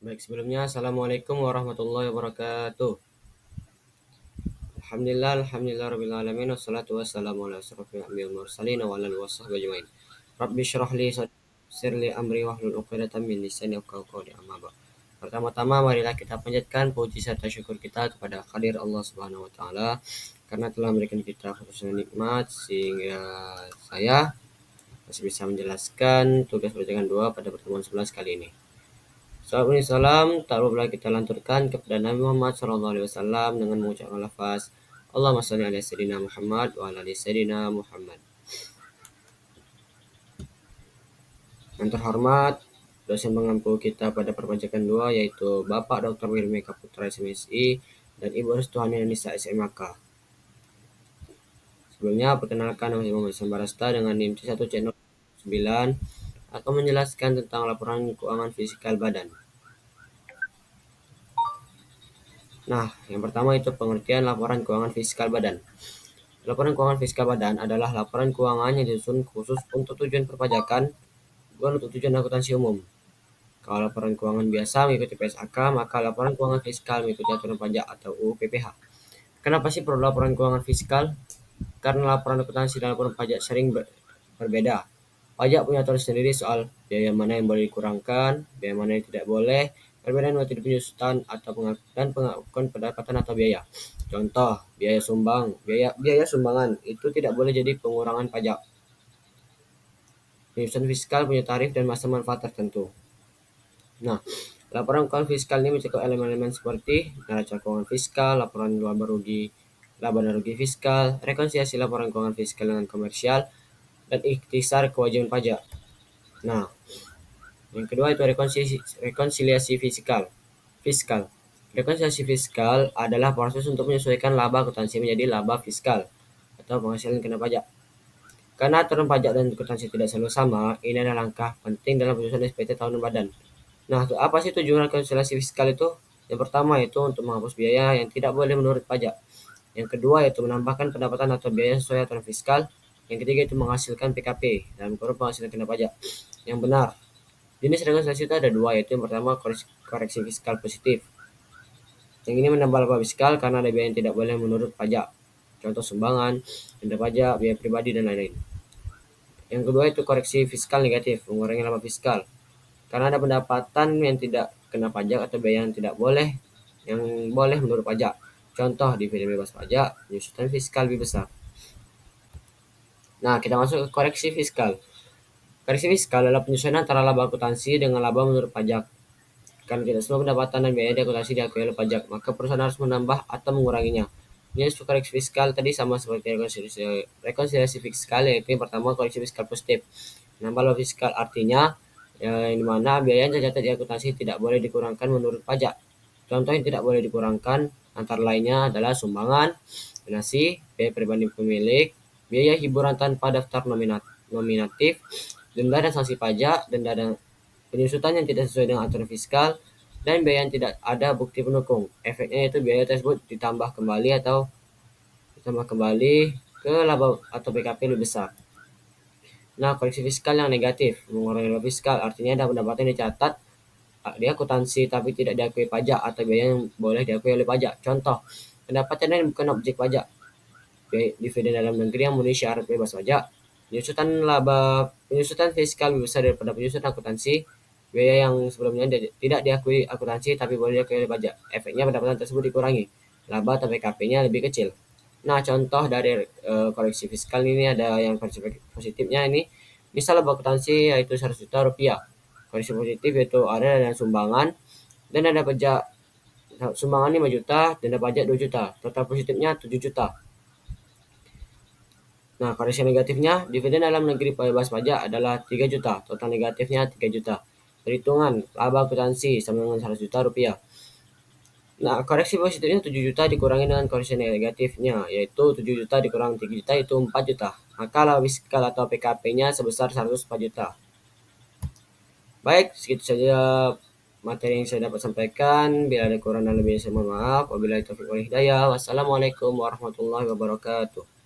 Baik, sebelumnya Assalamualaikum warahmatullahi wabarakatuh. Alhamdulillah rabbil alamin wassalatu wassalamu ala asrofil anbiya'i wal mursalin wa ala alihi washabbihi ajmain. Rabbi syrah li sadri yassir li amri wahlul 'uqdatam min lisani yafqahu qawli amma ba'd. Pertama-tama marilah kita panjatkan puji serta syukur kita kepada Qadir Allah Subhanahu wa taala karena telah memberikan kita khususnya nikmat sehingga saya masih bisa menjelaskan tugas bacaan doa pada pertemuan 11 kali ini. Salam salam tak lupa kita lanturkan kepada Nabi Muhammad SAW dengan mengucapkan lafaz Allahumma shalli ala sayyidina Muhammad wa ala ali sayyidina Muhammad. Yang terhormat dosen pengampu kita pada perpajakan dua yaitu Bapak Dr. Wirmi Kaputra SMSI dan Ibu Restuhani Nisa SMAK. Sebelumnya perkenalkan nama saya Muhammad Sambarasta dengan NIM C1C09 akan menjelaskan tentang laporan keuangan fiskal badan. Nah, yang pertama itu pengertian laporan keuangan fiskal badan. Laporan keuangan fiskal badan adalah laporan keuangan yang disusun khusus untuk tujuan perpajakan, bukan untuk tujuan akuntansi umum. Kalau laporan keuangan biasa mengikuti PSAK, maka laporan keuangan fiskal mengikuti aturan pajak atau UU PPH. Kenapa sih perlu laporan keuangan fiskal? Karena laporan akuntansi dan laporan pajak sering berbeda. Pajak punya aturan sendiri soal biaya mana yang boleh dikurangkan, biaya mana yang tidak boleh, perbedaan metode penyusutan atau pengakuan pendapatan atau biaya. Contoh, biaya sumbangan itu tidak boleh jadi pengurangan pajak. Penyusutan fiskal punya tarif dan masa manfaat tertentu. Nah, laporan keuangan fiskal ini mencakup elemen-elemen seperti neraca keuangan fiskal, laporan laba dan rugi fiskal, rekonsiliasi laporan keuangan fiskal dengan komersial, dan ikhtisar kewajiban pajak. Nah, yang kedua itu rekonsiliasi fiskal. Rekonsiliasi fiskal adalah proses untuk menyesuaikan laba akuntansi menjadi laba fiskal atau penghasilan kena pajak. Karena aturan pajak dan akuntansi tidak selalu sama, ini adalah langkah penting dalam penyusunan SPT tahunan badan. Nah, apa sih tujuan rekonsiliasi fiskal itu? Yang pertama itu untuk menghapus biaya yang tidak boleh menurut pajak. Yang kedua yaitu menambahkan pendapatan atau biaya sesuai aturan fiskal. Yang ketiga itu menghasilkan PKP dalam kurun penghasilan kena pajak yang benar. Jenis rekonsiliasi itu ada dua, yaitu yang pertama koreksi fiskal positif. Yang ini menambah laba fiskal karena ada biaya yang tidak boleh menurut pajak. Contoh sumbangan, denda pajak, biaya pribadi, dan lain-lain. Yang kedua itu koreksi fiskal negatif, mengurangi laba fiskal. Karena ada pendapatan yang tidak kena pajak atau biaya yang boleh menurut pajak. Contoh dividen bebas pajak, penyusutan fiskal lebih besar. Nah, kita masuk ke koreksi fiskal. Koreksi fiskal adalah penyesuaian antara laba akuntansi dengan laba menurut pajak. Karena tidak semua pendapatan dan biaya di akuntansi diakui oleh pajak, maka perusahaan harus menambah atau menguranginya. Jenis koreksi fiskal tadi sama seperti rekonsiliasi fiskal, yaitu yang pertama koreksi fiskal positif. Menambah laba fiskal artinya di mana biaya yang tercatat di akuntansi tidak boleh dikurangkan menurut pajak. Contoh yang tidak boleh dikurangkan antara lainnya adalah sumbangan, donasi, biaya pribadi pemilik, biaya hiburan tanpa daftar nominatif, denda dan sanksi pajak, denda dan penyusutan yang tidak sesuai dengan aturan fiskal, dan biaya yang tidak ada bukti pendukung. Efeknya yaitu biaya tersebut ditambah kembali ke laba atau PKP lebih besar. Nah, koreksi fiskal yang negatif, mengurangi laba fiskal, artinya ada pendapatan yang dicatat di akuntansi tapi tidak diakui pajak atau biaya yang boleh diakui oleh pajak. Contoh, pendapatan yang bukan objek pajak, dividen dalam negeri yang memenuhi syarat bebas pajak, penyusutan fiskal lebih besar daripada penyusutan akuntansi, biaya yang sebelumnya tidak diakui akuntansi tapi boleh diakui oleh pajak. Efeknya pendapatan tersebut dikurangi, laba atau PKP-nya lebih kecil. Nah, contoh dari koreksi fiskal ini ada yang positifnya ini. Misal laba akuntansi yaitu 100 juta rupiah. Koreksi positif yaitu ada dana sumbangan dan dana pajak. Sumbangan 5 juta, dana pajak 2 juta. Total positifnya 7 juta. Nah, koreksi negatifnya, dividen dalam negeri bebas pajak adalah 3 juta. Total negatifnya 3 juta. Perhitungan laba akuntansi sama dengan 100 juta rupiah. Nah, koreksi positifnya 7 juta dikurangi dengan koreksi negatifnya, yaitu 7 juta dikurang 3 juta itu 4 juta. Maka laba fiskal atau PKP-nya sebesar 104 juta. Baik, segitu saja materi yang saya dapat sampaikan. Bila ada kurang dan lebihnya saya mohon maaf. Wabillahi taufiq wal hidayah. Wassalamualaikum warahmatullahi wabarakatuh.